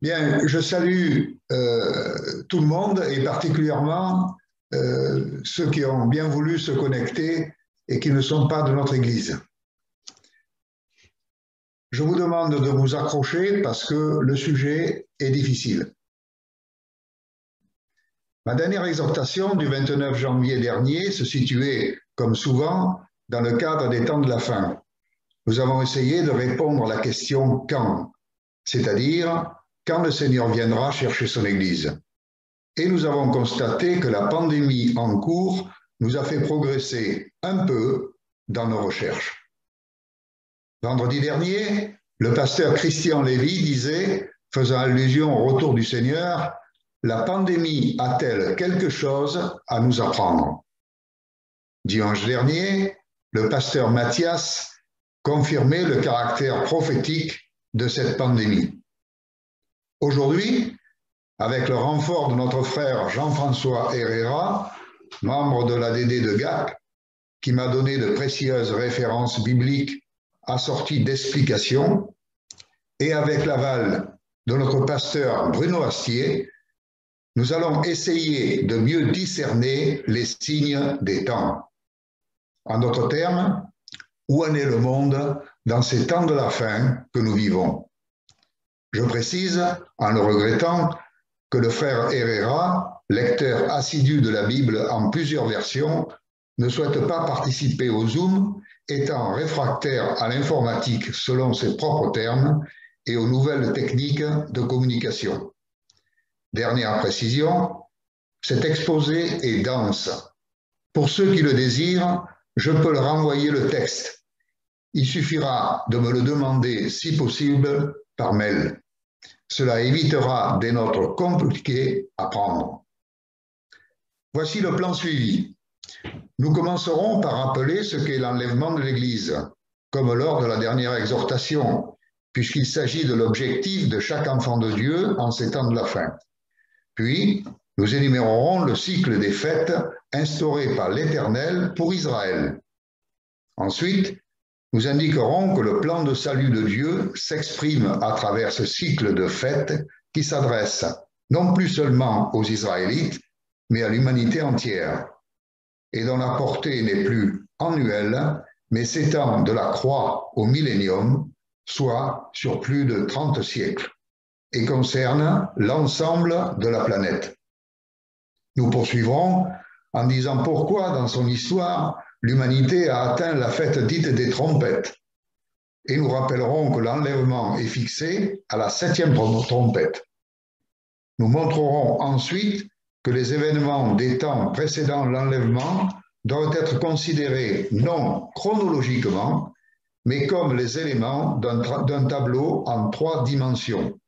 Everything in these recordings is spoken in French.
Bien, je salue tout le monde et particulièrement ceux qui ont bien voulu se connecter et qui ne sont pas de notre Église. Je vous demande de vous accrocher parce que le sujet est difficile. Ma dernière exhortation du 29 janvier dernier se situait, comme souvent, dans le cadre des temps de la fin. Nous avons essayé de répondre à la question « quand ?», c'est-à-dire quand le Seigneur viendra chercher son Église. Et nous avons constaté que la pandémie en cours nous a fait progresser un peu dans nos recherches. Vendredi dernier, le pasteur Christian Lévy disait, faisant allusion au retour du Seigneur, « La pandémie a-t-elle quelque chose à nous apprendre ?» Dimanche dernier, le pasteur Mathias confirmait le caractère prophétique de cette pandémie. Aujourd'hui, avec le renfort de notre frère Jean-François Herrera, membre de l'ADD de Gap, qui m'a donné de précieuses références bibliques assorties d'explications, et avec l'aval de notre pasteur Bruno Astier, nous allons essayer de mieux discerner les signes des temps. En d'autres termes, où en est le monde dans ces temps de la fin que nous vivons? Je précise, en le regrettant, que le frère Herrera, lecteur assidu de la Bible en plusieurs versions, ne souhaite pas participer au Zoom, étant réfractaire à l'informatique selon ses propres termes et aux nouvelles techniques de communication. Dernière précision, cet exposé est dense. Pour ceux qui le désirent, je peux leur renvoyer le texte. Il suffira de me le demander, si possible, par mail. Cela évitera des notes compliquées à prendre. Voici le plan suivi. Nous commencerons par rappeler ce qu'est l'enlèvement de l'Église, comme lors de la dernière exhortation, puisqu'il s'agit de l'objectif de chaque enfant de Dieu en ces temps de la fin. Puis, nous énumérerons le cycle des fêtes instauré par l'Éternel pour Israël. Ensuite, nous indiquerons que le plan de salut de Dieu s'exprime à travers ce cycle de fêtes qui s'adresse non plus seulement aux Israélites, mais à l'humanité entière, et dont la portée n'est plus annuelle, mais s'étend de la croix au millénium, soit sur plus de 30 siècles, et concerne l'ensemble de la planète. Nous poursuivrons en disant pourquoi, dans son histoire, l'humanité a atteint la fête dite des trompettes. Et nous rappellerons que l'enlèvement est fixé à la 7e trompette. Nous montrerons ensuite que les événements des temps précédant l'enlèvement doivent être considérés non chronologiquement, mais comme les éléments d'un tableau en 3 dimensions.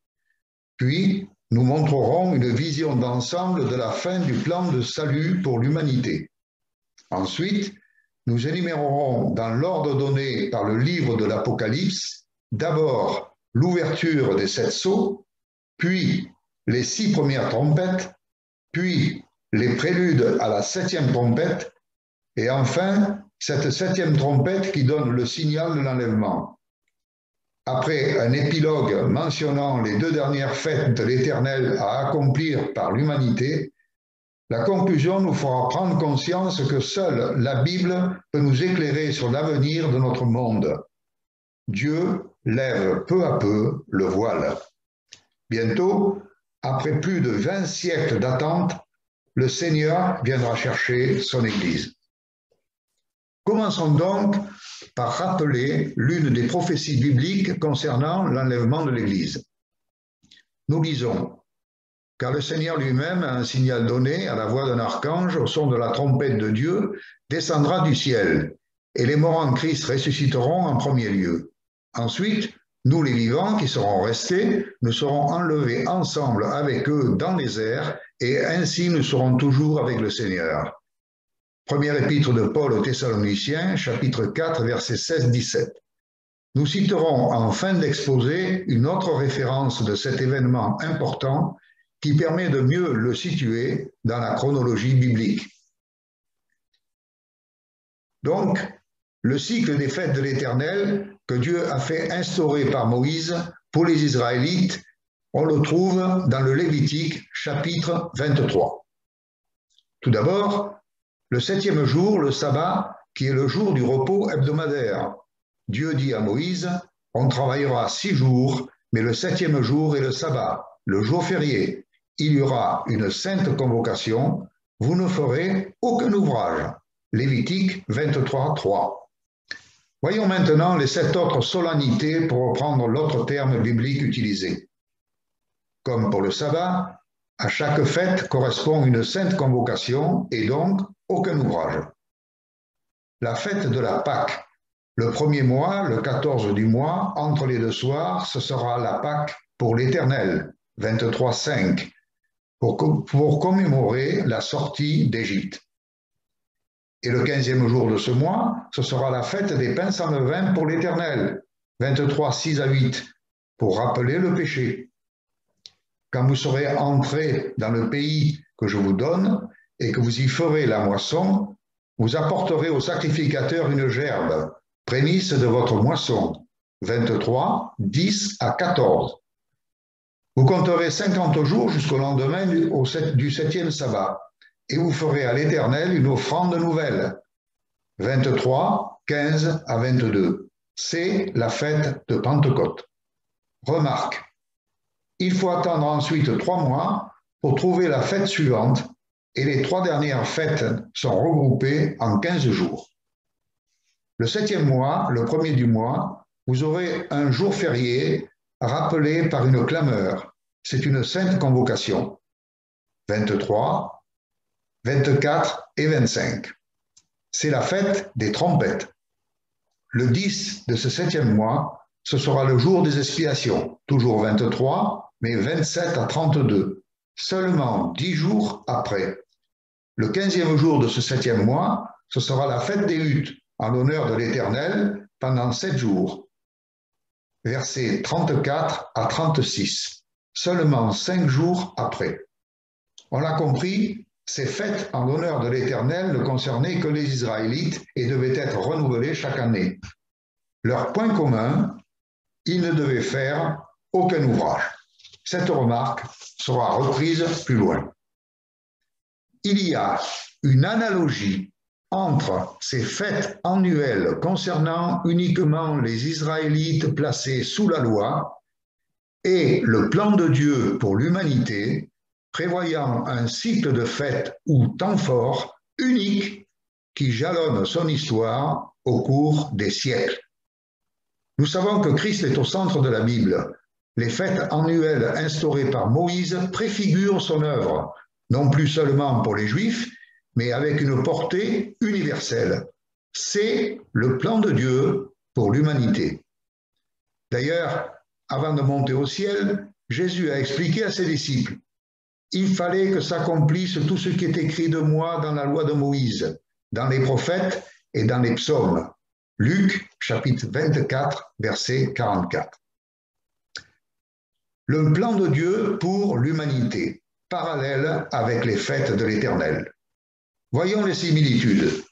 Puis, nous montrerons une vision d'ensemble de la fin du plan de salut pour l'humanité. Ensuite, nous énumérerons dans l'ordre donné par le livre de l'Apocalypse, d'abord l'ouverture des 7 sceaux, puis les 6 premières trompettes, puis les préludes à la 7e trompette, et enfin cette 7e trompette qui donne le signal de l'enlèvement. Après un épilogue mentionnant les 2 dernières fêtes de l'Éternel à accomplir par l'humanité, la conclusion nous fera prendre conscience que seule la Bible peut nous éclairer sur l'avenir de notre monde. Dieu lève peu à peu le voile. Bientôt, après plus de 20 siècles d'attente, le Seigneur viendra chercher son Église. Commençons donc par rappeler l'une des prophéties bibliques concernant l'enlèvement de l'Église. Nous lisons « Car le Seigneur lui-même, à un signal donné, à la voix d'un archange, au son de la trompette de Dieu, descendra du ciel, et les morts en Christ ressusciteront en premier lieu. Ensuite, nous les vivants qui serons restés, nous serons enlevés ensemble avec eux dans les airs, et ainsi nous serons toujours avec le Seigneur. » Première épître de Paul aux Thessaloniciens, chapitre 4, versets 16-17. Nous citerons en fin d'exposé une autre référence de cet événement important qui permet de mieux le situer dans la chronologie biblique. Donc, le cycle des fêtes de l'Éternel que Dieu a fait instaurer par Moïse pour les Israélites On le trouve dans le Lévitique, chapitre 23. Tout d'abord, le 7e jour, le sabbat, qui est le jour du repos hebdomadaire. Dieu dit à Moïse, on travaillera 6 jours, mais le 7e jour est le sabbat, le jour férié. Il y aura une sainte convocation, vous ne ferez aucun ouvrage. Lévitique 23, 3. Voyons maintenant les 7 autres solennités pour reprendre l'autre terme biblique utilisé. Comme pour le sabbat, à chaque fête correspond une sainte convocation et donc aucun ouvrage. La fête de la Pâque, le premier mois, le 14 du mois, entre les deux soirs, ce sera la Pâque pour l'Éternel, 23, 5, pour commémorer la sortie d'Égypte. Et le 15e jour de ce mois, ce sera la fête des pains sans levain pour l'Éternel, 23, 6 à 8, pour rappeler le péché. Quand vous serez entrés dans le pays que je vous donne et que vous y ferez la moisson, vous apporterez au sacrificateur une gerbe, prémisse de votre moisson, 23, 10 à 14. Vous compterez 50 jours jusqu'au lendemain du 7e sabbat, et vous ferez à l'Éternel une offrande nouvelle, 23, 15 à 22. C'est la fête de Pentecôte. Remarque, il faut attendre ensuite 3 mois pour trouver la fête suivante, et les 3 dernières fêtes sont regroupées en 15 jours. Le 7e mois, le premier du mois, vous aurez un jour férié rappelé par une clameur. C'est une sainte convocation. 23, 24 et 25. C'est la fête des trompettes. Le 10 de ce 7e mois, ce sera le jour des expiations, toujours 23, mais 27 à 32, seulement 10 jours après. Le 15e jour de ce 7e mois, ce sera la fête des huttes, en l'honneur de l'Éternel, pendant 7 jours. Versets 34 à 36, seulement 5 jours après. On l'a compris, ces fêtes en l'honneur de l'Éternel ne concernaient que les Israélites et devaient être renouvelées chaque année. Leur point commun, ils ne devaient faire aucun ouvrage. Cette remarque sera reprise plus loin. Il y a une analogie entre ces fêtes annuelles concernant uniquement les Israélites placés sous la loi et le plan de Dieu pour l'humanité, prévoyant un cycle de fêtes ou temps fort unique qui jalonne son histoire au cours des siècles. Nous savons que Christ est au centre de la Bible. Les fêtes annuelles instaurées par Moïse préfigurent son œuvre, non plus seulement pour les Juifs, mais avec une portée universelle. C'est le plan de Dieu pour l'humanité. D'ailleurs, avant de monter au ciel, Jésus a expliqué à ses disciples, « Il fallait que s'accomplisse tout ce qui est écrit de moi dans la loi de Moïse, dans les prophètes et dans les psaumes. » Luc, chapitre 24, verset 44. Le plan de Dieu pour l'humanité, parallèle avec les fêtes de l'Éternel. Voyons les similitudes.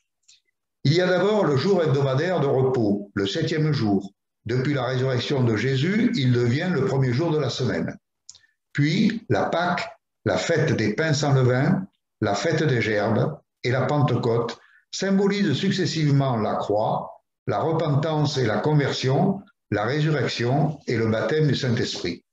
Il y a d'abord le jour hebdomadaire de repos, le 7e jour. Depuis la résurrection de Jésus, il devient le premier jour de la semaine. Puis la Pâque, la fête des pains sans levain, la fête des gerbes et la Pentecôte symbolisent successivement la croix, la repentance et la conversion, la résurrection et le baptême du Saint-Esprit.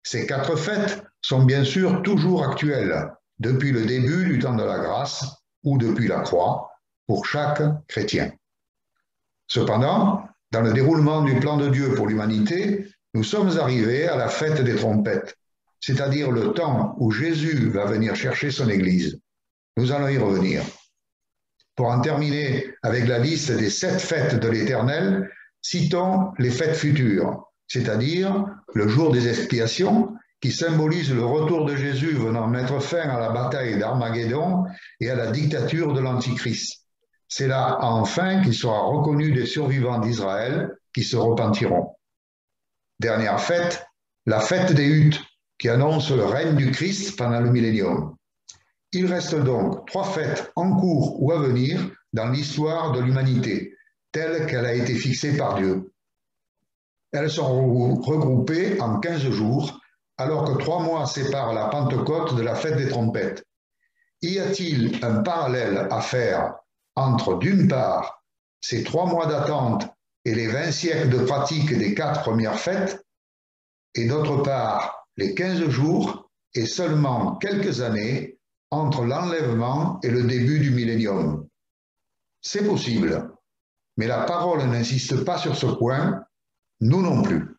Ces 4 fêtes sont bien sûr toujours actuelles, depuis le début du temps de la grâce ou depuis la croix, pour chaque chrétien. Cependant, dans le déroulement du plan de Dieu pour l'humanité, nous sommes arrivés à la fête des trompettes, c'est-à-dire le temps où Jésus va venir chercher son Église. Nous allons y revenir. Pour en terminer avec la liste des 7 fêtes de l'Éternel, citons les fêtes futures, c'est-à-dire le jour des expiations, qui symbolise le retour de Jésus venant mettre fin à la bataille d'Armageddon et à la dictature de l'Antichrist. C'est là enfin qu'il sera reconnu des survivants d'Israël qui se repentiront. Dernière fête, la fête des huttes, qui annonce le règne du Christ pendant le millénium. Il reste donc 3 fêtes en cours ou à venir dans l'histoire de l'humanité, telle qu'elle a été fixée par Dieu. Elles sont regroupées en 15 jours, alors que 3 mois séparent la Pentecôte de la fête des trompettes? Y a-t-il un parallèle à faire entre, d'une part, ces 3 mois d'attente et les 20 siècles de pratique des 4 premières fêtes, et d'autre part, les 15 jours et seulement quelques années entre l'enlèvement et le début du millénium? C'est possible, mais la parole n'insiste pas sur ce point, nous non plus.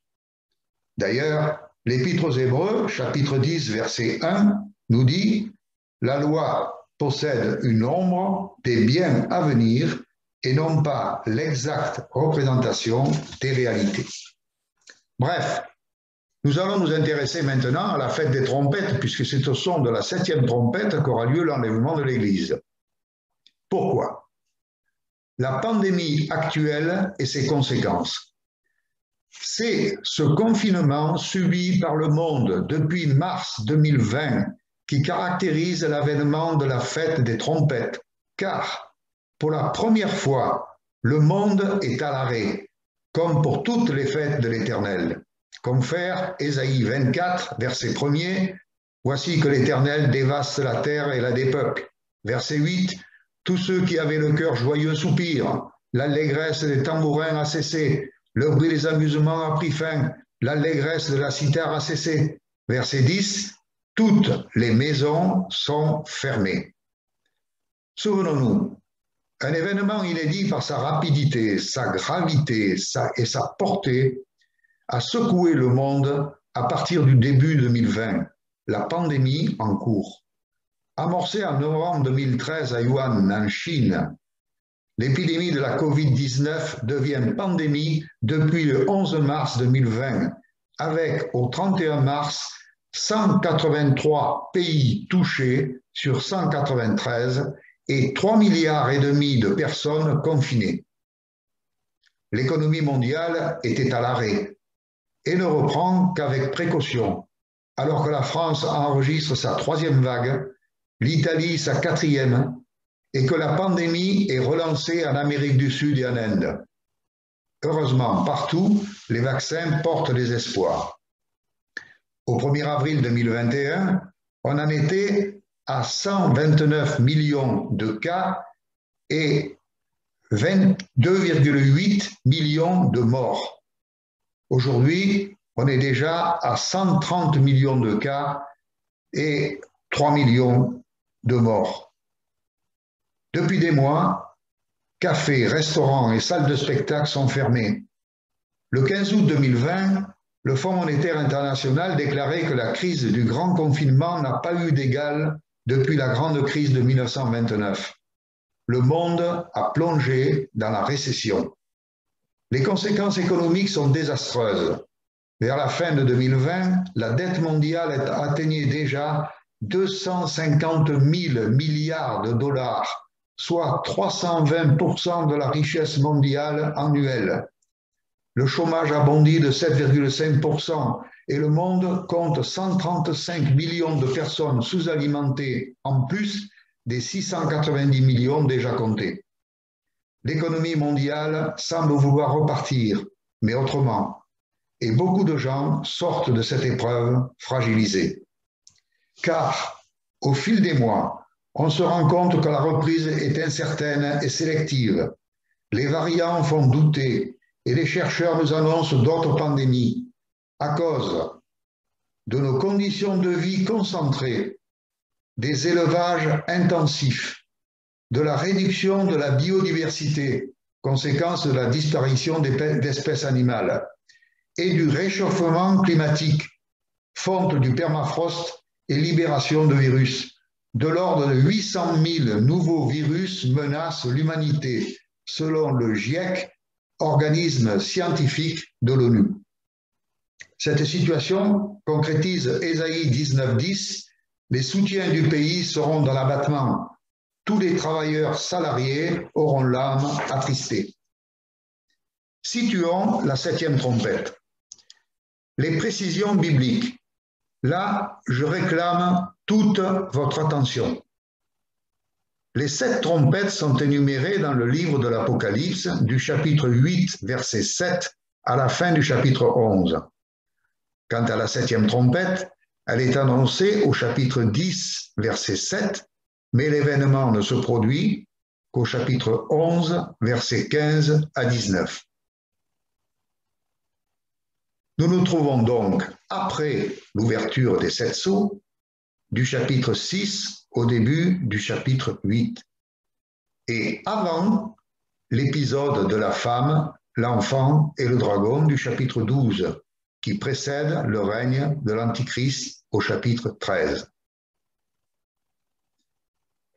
D'ailleurs, l'Épître aux Hébreux, chapitre 10, verset 1, nous dit « La loi possède une ombre des biens à venir et non pas l'exacte représentation des réalités. » Bref, nous allons nous intéresser maintenant à la fête des trompettes, puisque c'est au son de la 7e trompette qu'aura lieu l'enlèvement de l'Église. Pourquoi? La pandémie actuelle et ses conséquences. C'est ce confinement subi par le monde depuis mars 2020 qui caractérise l'avènement de la fête des trompettes, car pour la première fois, le monde est à l'arrêt, comme pour toutes les fêtes de l'Éternel. Confère Ésaïe 24, verset 1er, « Voici que l'Éternel dévaste la terre et la dépeuple. » Verset 8, « Tous ceux qui avaient le cœur joyeux soupirent, l'allégresse des tambourins a cessé, le bruit des amusements a pris fin, l'allégresse de la cithare a cessé. » Verset 10, « Toutes les maisons sont fermées. » Souvenons-nous, un événement inédit par sa rapidité, sa gravité et sa portée a secoué le monde à partir du début 2020, la pandémie en cours. Amorcée en novembre 2013 à Wuhan, en Chine, l'épidémie de la Covid-19 devient pandémie depuis le 11 mars 2020, avec au 31 mars 183 pays touchés sur 193 et 3,5 milliards de personnes confinées. L'économie mondiale était à l'arrêt et ne reprend qu'avec précaution, alors que la France enregistre sa 3e vague, l'Italie sa 4e, et que la pandémie est relancée en Amérique du Sud et en Inde. Heureusement, partout, les vaccins portent des espoirs. Au 1er avril 2021, on en était à 129 millions de cas et 22,8 millions de morts. Aujourd'hui, on est déjà à 130 millions de cas et 3 millions de morts. Depuis des mois, cafés, restaurants et salles de spectacle sont fermés. Le 15 août 2020, le Fonds monétaire international déclarait que la crise du grand confinement n'a pas eu d'égal depuis la grande crise de 1929. Le monde a plongé dans la récession. Les conséquences économiques sont désastreuses. Vers la fin de 2020, la dette mondiale atteignait déjà 250 000 milliards de dollars, soit 320% de la richesse mondiale annuelle. Le chômage a bondi de 7,5% et le monde compte 135 millions de personnes sous-alimentées, en plus des 690 millions déjà comptés. L'économie mondiale semble vouloir repartir, mais autrement, et beaucoup de gens sortent de cette épreuve fragilisés. Car, au fil des mois, on se rend compte que la reprise est incertaine et sélective. Les variants font douter et les chercheurs nous annoncent d'autres pandémies à cause de nos conditions de vie concentrées, des élevages intensifs, de la réduction de la biodiversité, conséquence de la disparition d'espèces animales, et du réchauffement climatique, fonte du permafrost et libération de virus. De l'ordre de 800 000 nouveaux virus menacent l'humanité, selon le GIEC, organisme scientifique de l'ONU. Cette situation concrétise Ésaïe 19:10, les soutiens du pays seront dans l'abattement. Tous les travailleurs salariés auront l'âme attristée. Situons la 7e trompette. Les précisions bibliques. Là, je réclame toute votre attention. Les 7 trompettes sont énumérées dans le livre de l'Apocalypse du chapitre 8, verset 7 à la fin du chapitre 11. Quant à la septième trompette, elle est annoncée au chapitre 10, verset 7, mais l'événement ne se produit qu'au chapitre 11, versets 15 à 19. Nous nous trouvons donc après l'ouverture des sept sceaux, du chapitre 6 au début du chapitre 8, et avant l'épisode de la femme, l'enfant et le dragon du chapitre 12, qui précède le règne de l'Antichrist au chapitre 13.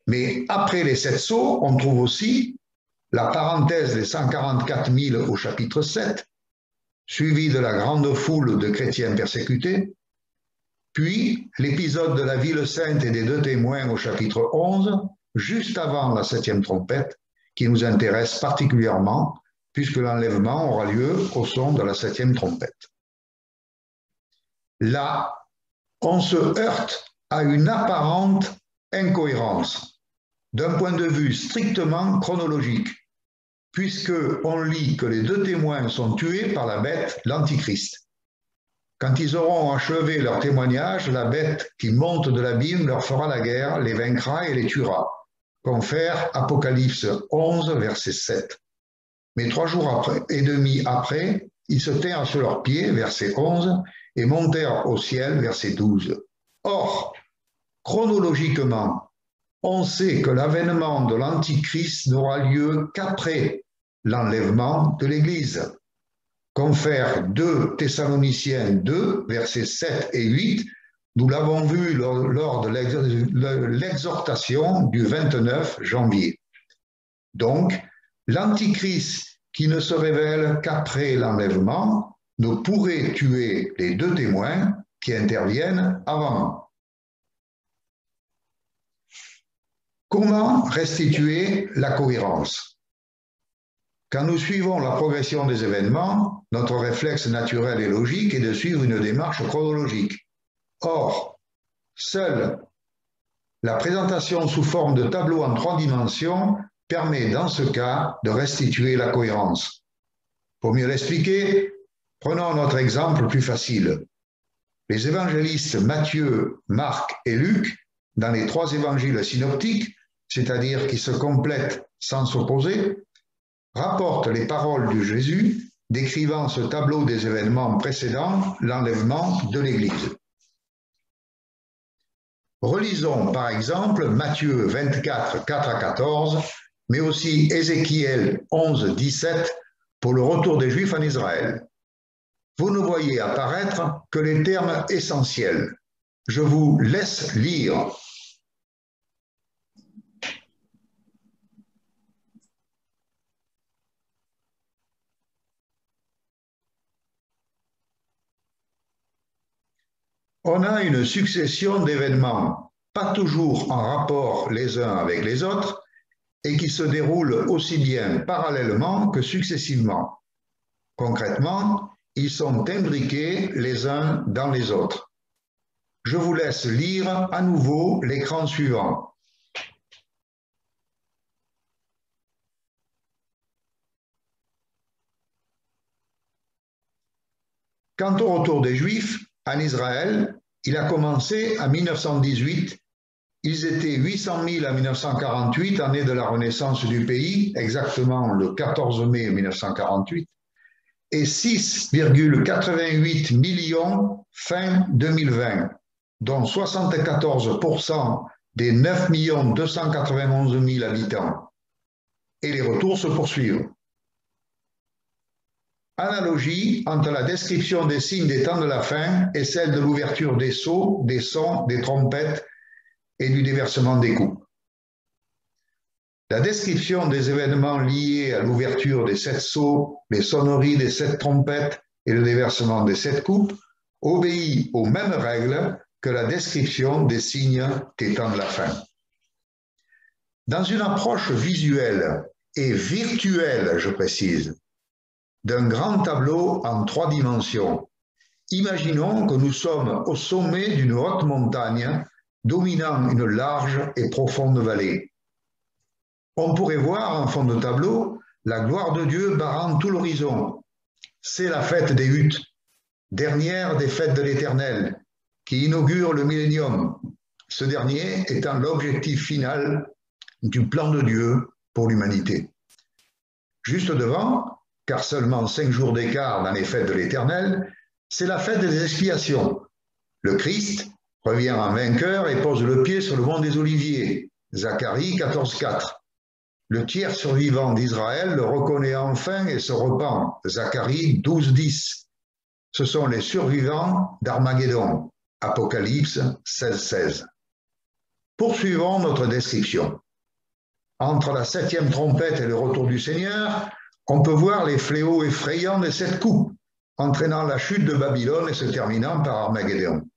Mais après les sept sceaux, on trouve aussi la parenthèse des 144 000 au chapitre 7, suivi de la grande foule de chrétiens persécutés, puis l'épisode de la ville sainte et des deux témoins au chapitre 11, juste avant la septième trompette, qui nous intéresse particulièrement, puisque l'enlèvement aura lieu au son de la septième trompette. Là, on se heurte à une apparente incohérence, d'un point de vue strictement chronologique, puisqu'on lit que les deux témoins sont tués par la bête, l'Antichrist. Quand ils auront achevé leur témoignage, la bête qui monte de l'abîme leur fera la guerre, les vaincra et les tuera. Confère Apocalypse 11, verset 7. Mais 3 jours et demi après, ils se tinrent sur leurs pieds, verset 11, et montèrent au ciel, verset 12. Or, chronologiquement, on sait que l'avènement de l'Antichrist n'aura lieu qu'après l'enlèvement de l'Église. Confère 2 Thessaloniciens 2, versets 7 et 8, nous l'avons vu lors de l'exhortation du 29 janvier. Donc, l'Antichrist qui ne se révèle qu'après l'enlèvement ne pourrait tuer les deux témoins qui interviennent avant. Comment restituer la cohérence? Quand nous suivons la progression des événements, notre réflexe naturel et logique est de suivre une démarche chronologique. Or, seule la présentation sous forme de tableau en 3 dimensions permet dans ce cas de restituer la cohérence. Pour mieux l'expliquer, prenons notre exemple plus facile. Les évangélistes Matthieu, Marc et Luc, dans les 3 évangiles synoptiques, c'est-à-dire qui se complètent sans s'opposer, rapportent les paroles de Jésus décrivant ce tableau des événements précédant l'enlèvement de l'Église. Relisons par exemple Matthieu 24, 4 à 14, mais aussi Ézéchiel 11, 17 pour le retour des Juifs en Israël. Vous ne voyez apparaître que les termes essentiels. Je vous laisse lire. On a une succession d'événements, pas toujours en rapport les uns avec les autres, et qui se déroulent aussi bien parallèlement que successivement. Concrètement, ils sont imbriqués les uns dans les autres. Je vous laisse lire à nouveau l'écran suivant. Quant au retour des Juifs en Israël, il a commencé en 1918. Ils étaient 800 000 en 1948, année de la renaissance du pays, exactement le 14 mai 1948, et 6,88 millions fin 2020, dont 74% des 9 291 000 habitants. Et les retours se poursuivent. Analogie entre la description des signes des temps de la fin et celle de l'ouverture des sceaux, des sons, des trompettes et du déversement des coupes. La description des événements liés à l'ouverture des 7 sceaux, les sonneries des 7 trompettes et le déversement des 7 coupes obéit aux mêmes règles que la description des signes des temps de la fin. Dans une approche visuelle et virtuelle, je précise, d'un grand tableau en 3 dimensions, imaginons que nous sommes au sommet d'une haute montagne dominant une large et profonde vallée. On pourrait voir en fond de tableau la gloire de Dieu barrant tout l'horizon. C'est la fête des huttes. dernière des fêtes de l'Éternel, qui inaugure le millénium, ce dernier étant l'objectif final du plan de Dieu pour l'humanité. Juste devant, car seulement 5 jours d'écart dans les fêtes de l'Éternel, c'est la fête des expiations. Le Christ revient en vainqueur et pose le pied sur le mont des Oliviers, Zacharie 14,4. Le tiers survivant d'Israël le reconnaît enfin et se repent, Zacharie 12,10. Ce sont les survivants d'Armageddon, Apocalypse 16,16. Poursuivons notre description. Entre la 7e trompette et le retour du Seigneur, on peut voir les fléaux effrayants des 7 coupes, entraînant la chute de Babylone et se terminant par Armageddon.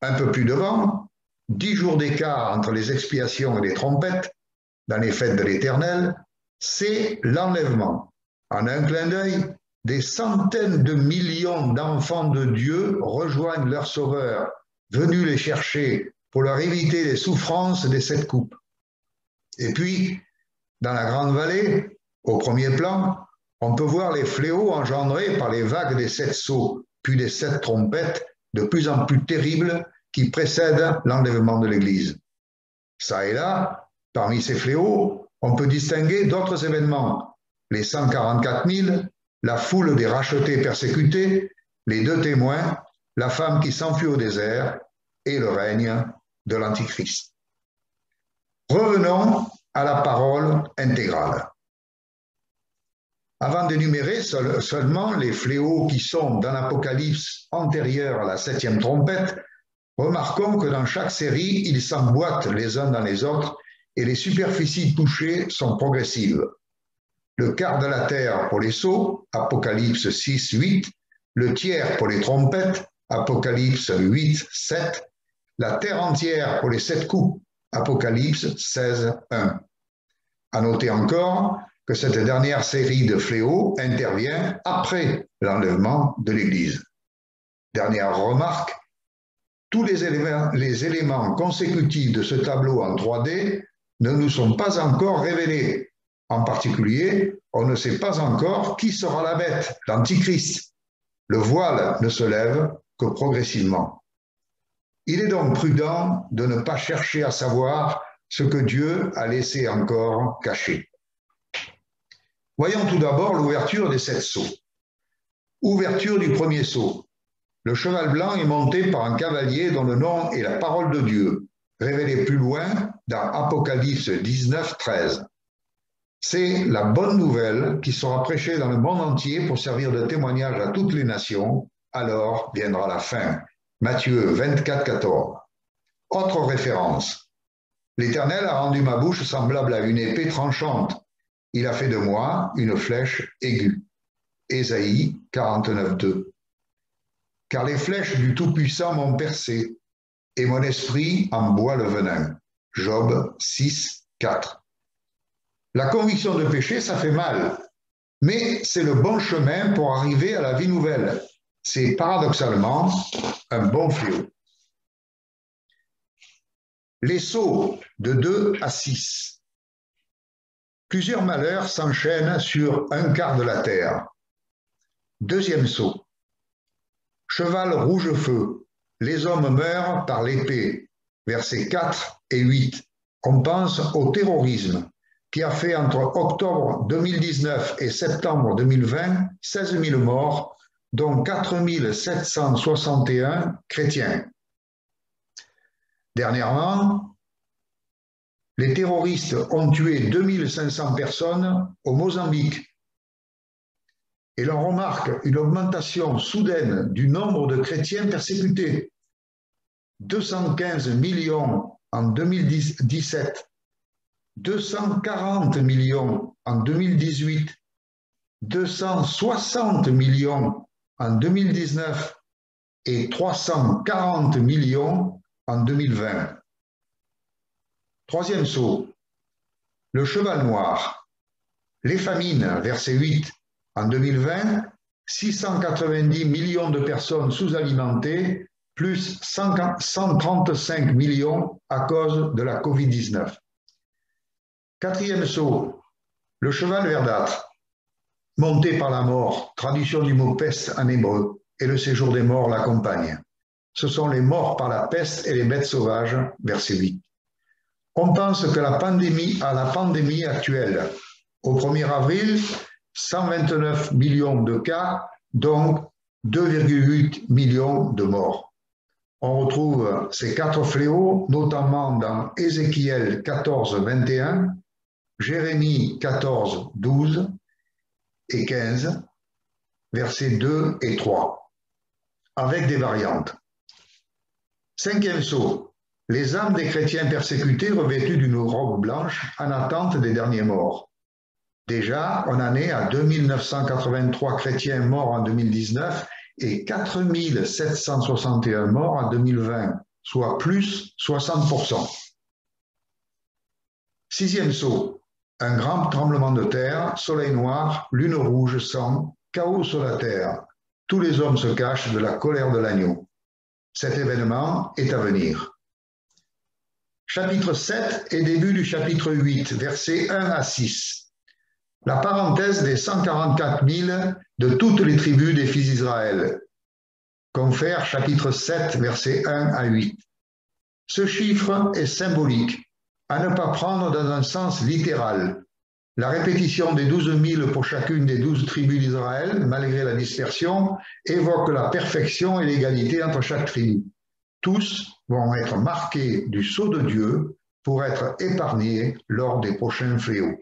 Un peu plus devant, 10 jours d'écart entre les expiations et les trompettes, dans les fêtes de l'Éternel, c'est l'enlèvement. En un clin d'œil, des centaines de millions d'enfants de Dieu rejoignent leur Sauveur, venus les chercher pour leur éviter les souffrances des 7 coupes. Et puis, dans la Grande Vallée, au premier plan, on peut voir les fléaux engendrés par les vagues des 7 sceaux, puis des 7 trompettes de plus en plus terribles qui précèdent l'enlèvement de l'Église. Ça et là, parmi ces fléaux, on peut distinguer d'autres événements, les 144 000, la foule des rachetés persécutés, les 2 témoins, la femme qui s'enfuit au désert et le règne de l'Antichrist. Revenons à la parole intégrale. Avant d'énumérer seulement les fléaux qui sont dans l'Apocalypse antérieur à la 7e trompette, remarquons que dans chaque série, ils s'emboîtent les uns dans les autres et les superficies touchées sont progressives. Le quart de la terre pour les sceaux, Apocalypse 6, 8, le tiers pour les trompettes, Apocalypse 8, 7, la terre entière pour les 7 coupes, Apocalypse 16, 1. À noter encore que cette dernière série de fléaux intervient après l'enlèvement de l'Église. Dernière remarque, tous les éléments consécutifs de ce tableau en 3D ne nous sont pas encore révélés. En particulier, on ne sait pas encore qui sera la bête, l'Antichrist. Le voile ne se lève que progressivement. Il est donc prudent de ne pas chercher à savoir ce que Dieu a laissé encore caché. Voyons tout d'abord l'ouverture des 7 sceaux. Ouverture du premier sceau. Le cheval blanc est monté par un cavalier dont le nom est la parole de Dieu, révélé plus loin dans Apocalypse 19, 13. C'est la bonne nouvelle qui sera prêchée dans le monde entier pour servir de témoignage à toutes les nations. Alors viendra la fin. Matthieu 24, 14. Autre référence. L'Éternel a rendu ma bouche semblable à une épée tranchante. Il a fait de moi une flèche aiguë. Ésaïe 49, 2. Car les flèches du Tout-Puissant m'ont percé, et mon esprit en boit le venin. Job 6, 4. La conviction de péché, ça fait mal, mais c'est le bon chemin pour arriver à la vie nouvelle. C'est paradoxalement un bon fléau. Les sceaux de 2 à 6. Plusieurs malheurs s'enchaînent sur un quart de la terre. Deuxième sceau. Cheval rouge-feu. Les hommes meurent par l'épée. Versets 4 et 8. On pense au terrorisme qui a fait entre octobre 2019 et septembre 2020 16 000 morts, dont 4 761 chrétiens. Dernièrement, les terroristes ont tué 2500 personnes au Mozambique. Et l'on remarque une augmentation soudaine du nombre de chrétiens persécutés. 215 millions en 2017, 240 millions en 2018, 260 millions en 2019 et 340 millions en 2020. Troisième sceau, le cheval noir. Les famines, verset 8, en 2020, 690 millions de personnes sous-alimentées, plus 135 millions à cause de la Covid-19. Quatrième sceau, le cheval verdâtre, monté par la mort, traduction du mot peste en hébreu, et le séjour des morts l'accompagne. Ce sont les morts par la peste et les bêtes sauvages, verset 8. On pense que à la pandémie actuelle. Au 1er avril, 129 millions de cas, donc 2,8 millions de morts. On retrouve ces 4 fléaux, notamment dans Ézéchiel 14, 21, Jérémie 14, 12 et 15, versets 2 et 3, avec des variantes. 5e sceau, les âmes des chrétiens persécutés revêtus d'une robe blanche en attente des derniers morts. Déjà, on en est à 2983 chrétiens morts en 2019 et 4761 morts en 2020, soit plus 60%. 6e sceau, un grand tremblement de terre, soleil noir, lune rouge, sang, chaos sur la terre. Tous les hommes se cachent de la colère de l'agneau. Cet événement est à venir. Chapitre 7 et début du chapitre 8, versets 1 à 6. La parenthèse des 144 000 de toutes les tribus des fils d'Israël. Confère chapitre 7, versets 1 à 8. Ce chiffre est symbolique, à ne pas prendre dans un sens littéral. La répétition des 12 000 pour chacune des 12 tribus d'Israël, malgré la dispersion, évoque la perfection et l'égalité entre chaque tribu. Tous vont être marqués du sceau de Dieu pour être épargnés lors des prochains fléaux.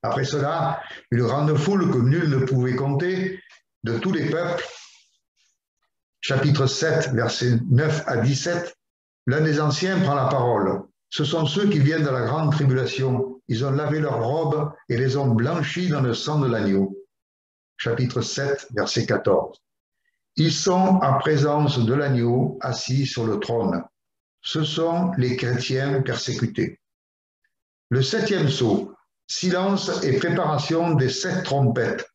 Après cela, une grande foule que nul ne pouvait compter, de tous les peuples, chapitre 7, versets 9 à 17, l'un des anciens prend la parole. Ce sont ceux qui viennent de la grande tribulation. Ils ont lavé leurs robes et les ont blanchis dans le sang de l'agneau. Chapitre 7, verset 14. Ils sont en présence de l'agneau assis sur le trône. Ce sont les chrétiens persécutés. Le 7e sceau, silence et préparation des 7 trompettes.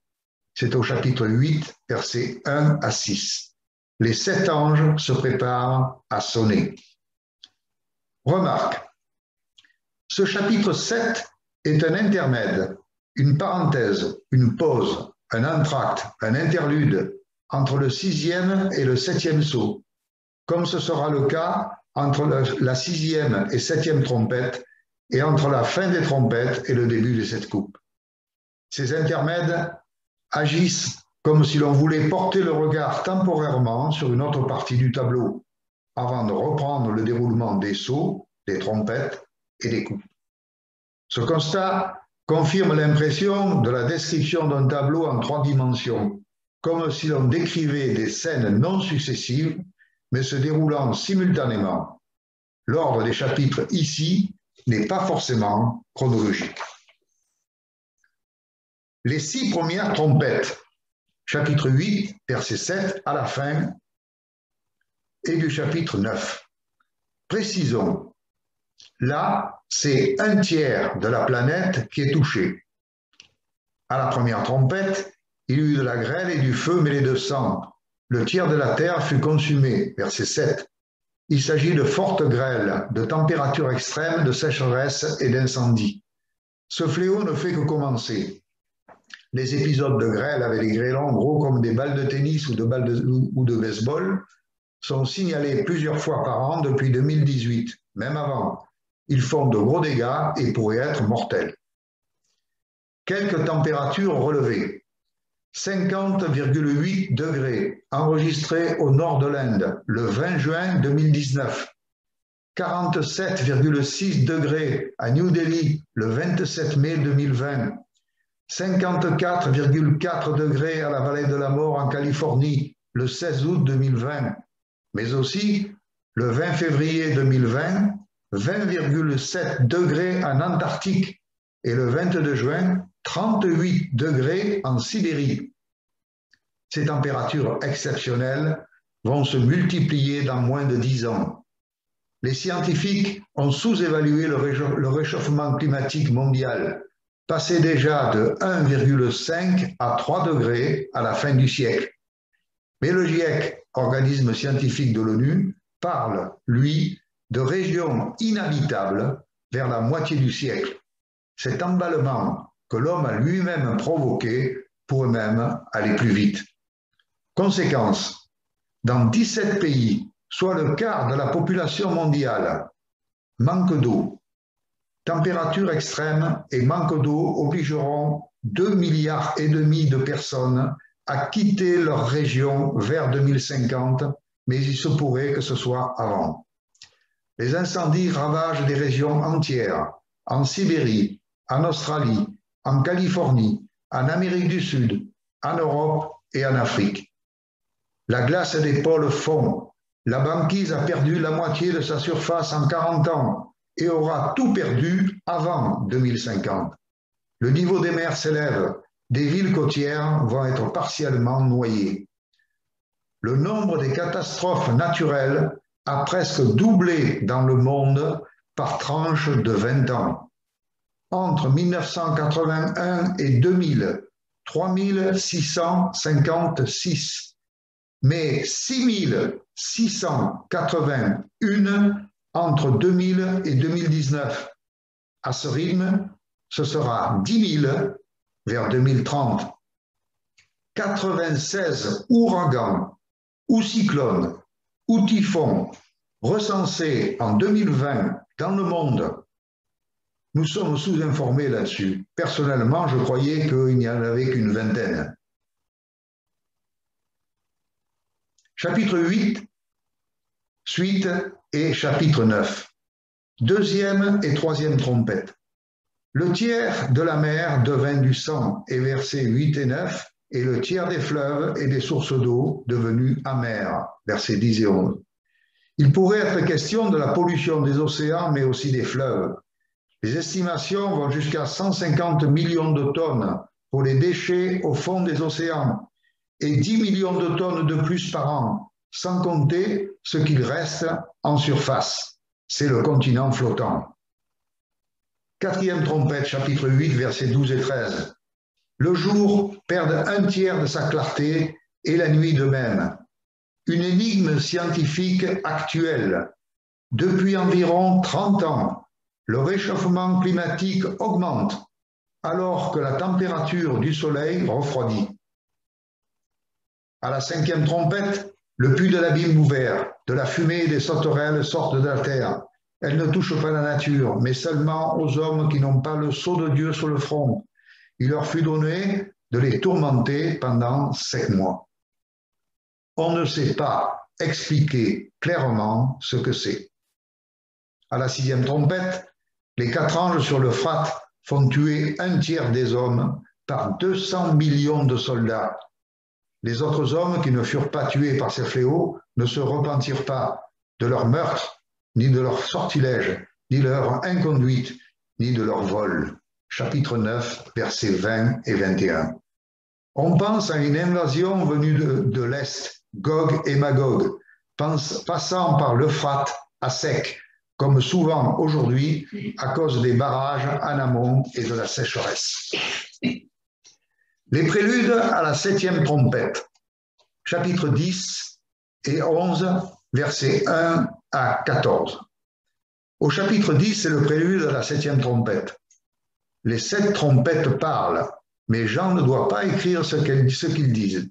C'est au chapitre 8, versets 1 à 6. Les 7 anges se préparent à sonner. Remarque, ce chapitre 7 est un intermède, une parenthèse, une pause, un entracte, un interlude entre le 6e et le 7e sceau, comme ce sera le cas entre la 6e et 7e trompette et entre la fin des trompettes et le début de cette coupe. Ces intermèdes agissent comme si l'on voulait porter le regard temporairement sur une autre partie du tableau, avant de reprendre le déroulement des sceaux, des trompettes et des coupes. Ce constat confirme l'impression de la description d'un tableau en 3 dimensions, comme si l'on décrivait des scènes non successives, mais se déroulant simultanément. L'ordre des chapitres ici n'est pas forcément chronologique. Les 6 premières trompettes, chapitre 8, verset 7 à la fin, et du chapitre 9. Précisons, là, c'est 1/3 de la planète qui est touchée. À la première trompette, il y eut de la grêle et du feu mêlés de sang. Le tiers de la terre fut consumé, verset 7. Il s'agit de fortes grêles, de températures extrêmes, de sécheresse et d'incendie. Ce fléau ne fait que commencer. Les épisodes de grêle avec des grêlons gros comme des balles de tennis ou de baseball sont signalés plusieurs fois par an depuis 2018, même avant. Ils font de gros dégâts et pourraient être mortels. Quelques températures relevées. 50,8 degrés enregistrés au nord de l'Inde le 20 juin 2019. 47,6 degrés à New Delhi le 27 mai 2020. 54,4 degrés à la vallée de la mort en Californie le 16 août 2020. Mais aussi le 20 février 2020, 20,7 degrés en Antarctique et le 22 juin, 38 degrés en Sibérie. Ces températures exceptionnelles vont se multiplier dans moins de 10 ans. Les scientifiques ont sous-évalué le réchauffement climatique mondial, passé déjà de 1,5 à 3 degrés à la fin du siècle. Mais le GIEC, organisme scientifique de l'ONU, parle, lui, de régions inhabitables vers la moitié du siècle. Cet emballement que l'homme a lui-même provoqué pourrait même aller plus vite. Conséquence, dans 17 pays, soit le quart de la population mondiale, manque d'eau. Température extrême et manque d'eau obligeront 2,5 milliards de personnes à quitter leur région vers 2050, mais il se pourrait que ce soit avant. Les incendies ravagent des régions entières, en Sibérie, en Australie, en Californie, en Amérique du Sud, en Europe et en Afrique. La glace des pôles fond. La banquise a perdu la moitié de sa surface en 40 ans et aura tout perdu avant 2050. Le niveau des mers s'élève. Des villes côtières vont être partiellement noyées. Le nombre des catastrophes naturelles a presque doublé dans le monde par tranche de 20 ans. Entre 1981 et 2000, 3656, mais 6681 entre 2000 et 2019. À ce rythme, ce sera 10 000 vers 2030. 96 ouragans ou cyclones ou typhons recensés en 2020 dans le monde. Nous sommes sous-informés là-dessus. Personnellement, je croyais qu'il n'y en avait qu'une vingtaine. Chapitre 8, suite et chapitre 9. Deuxième et troisième trompette. Le tiers de la mer devint du sang, et versets 8 et 9, et le tiers des fleuves et des sources d'eau devenus amers, versets 10 et 11. Il pourrait être question de la pollution des océans, mais aussi des fleuves. Les estimations vont jusqu'à 150 millions de tonnes pour les déchets au fond des océans et 10 millions de tonnes de plus par an, sans compter ce qu'il reste en surface. C'est le continent flottant. Quatrième trompette, chapitre 8, versets 12 et 13. Le jour perd un tiers de sa clarté et la nuit de même. Une énigme scientifique actuelle. Depuis environ 30 ans, le réchauffement climatique augmente alors que la température du Soleil refroidit. À la cinquième trompette, le puits de l'abîme ouvert, de la fumée et des sauterelles sortent de la terre. Elles ne touchent pas la nature, mais seulement aux hommes qui n'ont pas le sceau de Dieu sur le front. Il leur fut donné de les tourmenter pendant 5 mois. On ne sait pas expliquer clairement ce que c'est. À la sixième trompette, les 4 anges sur l'Euphrate font tuer un tiers des hommes par 200 millions de soldats. Les autres hommes qui ne furent pas tués par ces fléaux ne se repentirent pas de leur meurtre, ni de leur sortilège, ni de leur inconduite, ni de leur vol. Chapitre 9, versets 20 et 21. On pense à une invasion venue de l'Est, Gog et Magog, passant par l'Euphrate à sec, comme souvent aujourd'hui à cause des barrages en amont et de la sécheresse. Les préludes à la septième trompette, chapitre 10 et 11, versets 1 à 14. Au chapitre 10, c'est le prélude à la septième trompette. Les 7 trompettes parlent, mais Jean ne doit pas écrire ce qu'ils disent.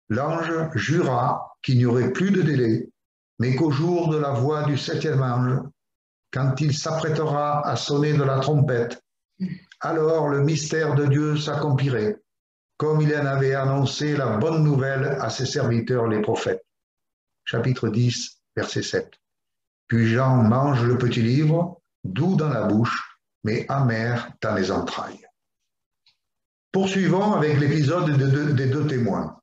L'ange jura qu'il n'y aurait plus de délai, mais qu'au jour de la voix du 7e ange, quand il s'apprêtera à sonner de la trompette, alors le mystère de Dieu s'accomplirait, comme il en avait annoncé la bonne nouvelle à ses serviteurs les prophètes. Chapitre 10, verset 7. Puis Jean mange le petit livre, doux dans la bouche, mais amer dans les entrailles. Poursuivons avec l'épisode des 2 témoins.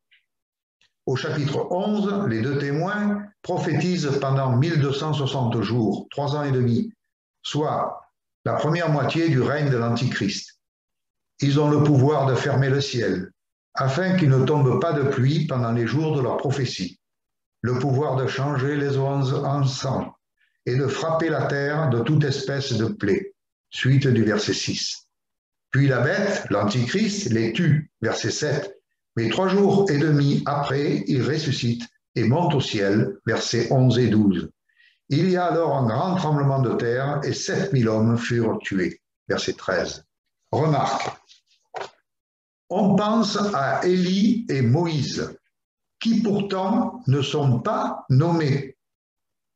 Au chapitre 11, les 2 témoins prophétisent pendant 1260 jours, 3 ans et demi, soit la première moitié du règne de l'Antichrist. Ils ont le pouvoir de fermer le ciel, afin qu'il ne tombe pas de pluie pendant les jours de leur prophétie, le pouvoir de changer les eaux en sang et de frapper la terre de toute espèce de plaie. Suite du verset 6. Puis la bête, l'Antichrist, les tue, verset 7. Mais 3 jours et demi après, il ressuscite et monte au ciel, versets 11 et 12. Il y a alors un grand tremblement de terre et 7000 hommes furent tués, verset 13. Remarque, on pense à Élie et Moïse, qui pourtant ne sont pas nommés.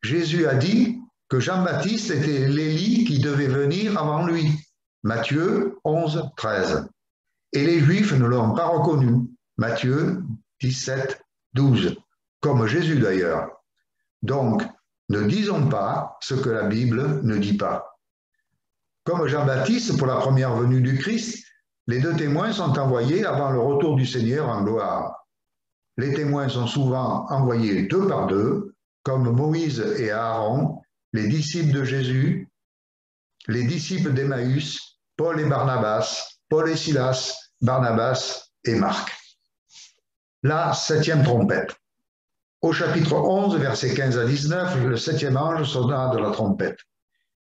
Jésus a dit que Jean-Baptiste était l'Élie qui devait venir avant lui. Matthieu 11, 13. Et les Juifs ne l'ont pas reconnu. Matthieu 17, 12. Comme Jésus d'ailleurs. Donc, ne disons pas ce que la Bible ne dit pas. Comme Jean-Baptiste pour la première venue du Christ, les deux témoins sont envoyés avant le retour du Seigneur en gloire. Les témoins sont souvent envoyés deux par deux, comme Moïse et Aaron, les disciples de Jésus, les disciples d'Emmaüs, Paul et Barnabas, Paul et Silas, Barnabas et Marc. La septième trompette. Au chapitre 11, versets 15 à 19, le septième ange sonna de la trompette.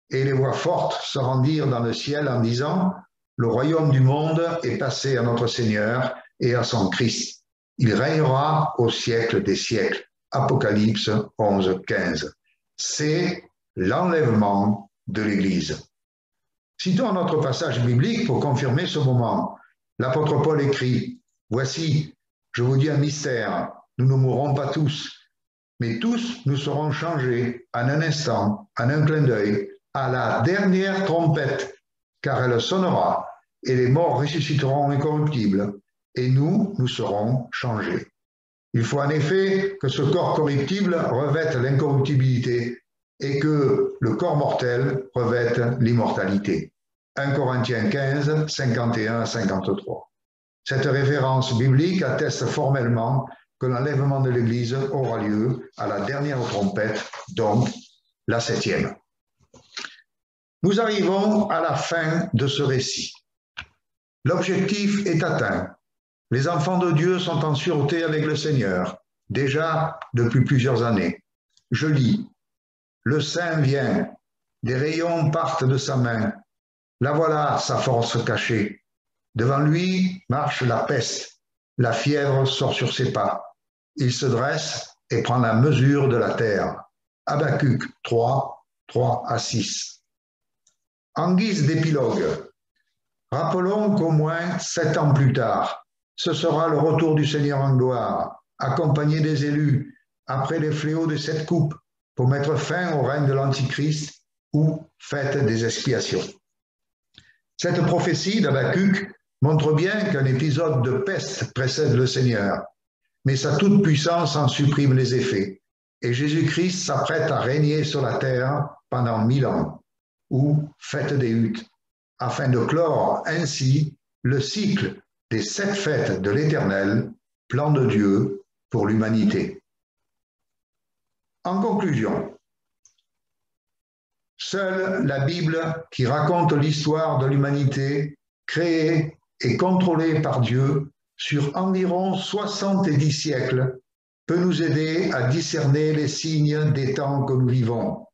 Et les voix fortes se rendirent dans le ciel en disant « Le royaume du monde est passé à notre Seigneur et à son Christ. Il régnera au siècle des siècles. » Apocalypse 11, 15. C'est l'enlèvement de l'Église. Citons notre passage biblique pour confirmer ce moment. L'apôtre Paul écrit « Voici, je vous dis un mystère, nous ne mourrons pas tous, mais tous nous serons changés en un instant, en un clin d'œil, à la dernière trompette, car elle sonnera, et les morts ressusciteront incorruptibles, et nous serons changés. Il faut en effet que ce corps corruptible revête l'incorruptibilité et que le corps mortel revête l'immortalité. 1 Corinthiens 15, 51 à 53. Cette référence biblique atteste formellement que l'enlèvement de l'Église aura lieu à la dernière trompette, donc la septième. Nous arrivons à la fin de ce récit. L'objectif est atteint. Les enfants de Dieu sont en sûreté avec le Seigneur, déjà depuis plusieurs années. Je lis. Le Saint vient, des rayons partent de sa main. La voilà, sa force cachée. Devant lui marche la peste. La fièvre sort sur ses pas. Il se dresse et prend la mesure de la terre. Habacuc 3, 3 à 6. En guise d'épilogue, rappelons qu'au moins 7 ans plus tard, ce sera le retour du Seigneur en gloire, accompagné des élus, après les fléaux de cette coupe, pour mettre fin au règne de l'Antichrist ou fête des expiations. Cette prophétie d'Habacuc montre bien qu'un épisode de peste précède le Seigneur, mais sa toute-puissance en supprime les effets, et Jésus-Christ s'apprête à régner sur la terre pendant 1000 ans, ou fête des huttes, afin de clore ainsi le cycle des 7 fêtes de l'Éternel, plan de Dieu pour l'humanité. En conclusion, seule la Bible, qui raconte l'histoire de l'humanité, créée et contrôlée par Dieu sur environ 70 siècles, peut nous aider à discerner les signes des temps que nous vivons.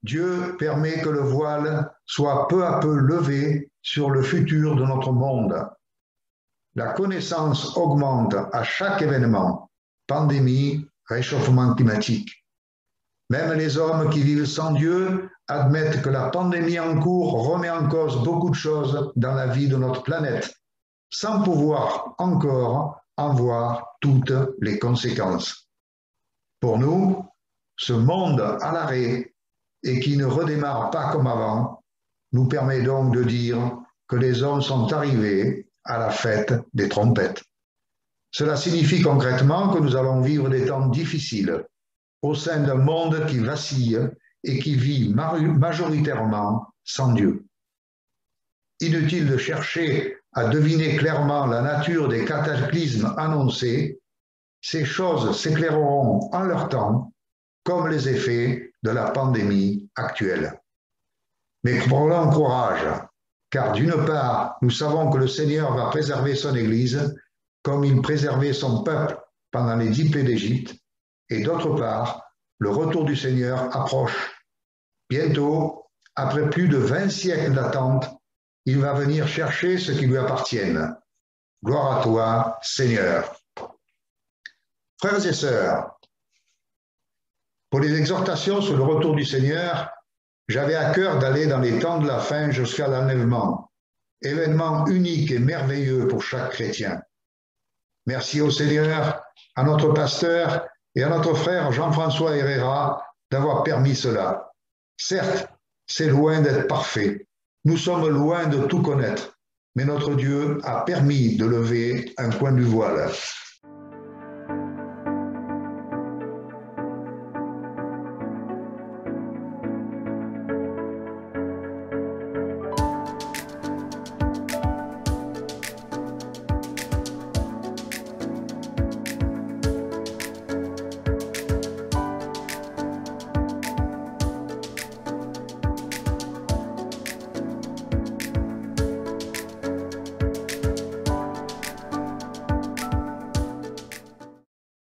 Dieu permet que le voile soit peu à peu levé sur le futur de notre monde. La connaissance augmente à chaque événement, pandémie, réchauffement climatique. Même les hommes qui vivent sans Dieu admettent que la pandémie en cours remet en cause beaucoup de choses dans la vie de notre planète, sans pouvoir encore en voir toutes les conséquences. Pour nous, ce monde à l'arrêt et qui ne redémarre pas comme avant, nous permet donc de dire que les hommes sont arrivés à la fête des trompettes. Cela signifie concrètement que nous allons vivre des temps difficiles au sein d'un monde qui vacille et qui vit majoritairement sans Dieu. Inutile de chercher à deviner clairement la nature des cataclysmes annoncés, ces choses s'éclaireront en leur temps, comme les effets de la pandémie actuelle. Mais prenons courage, car d'une part, nous savons que le Seigneur va préserver son Église comme il préservait son peuple pendant les 10 plaies d'Égypte, et d'autre part, le retour du Seigneur approche. Bientôt, après plus de 20 siècles d'attente, il va venir chercher ce qui lui appartienne. Gloire à toi, Seigneur. Frères et sœurs, pour les exhortations sur le retour du Seigneur, j'avais à cœur d'aller dans les temps de la fin jusqu'à l'enlèvement, événement unique et merveilleux pour chaque chrétien. Merci au Seigneur, à notre pasteur et à notre frère Jean-François Herrera d'avoir permis cela. Certes, c'est loin d'être parfait. Nous sommes loin de tout connaître, mais notre Dieu a permis de lever un coin du voile.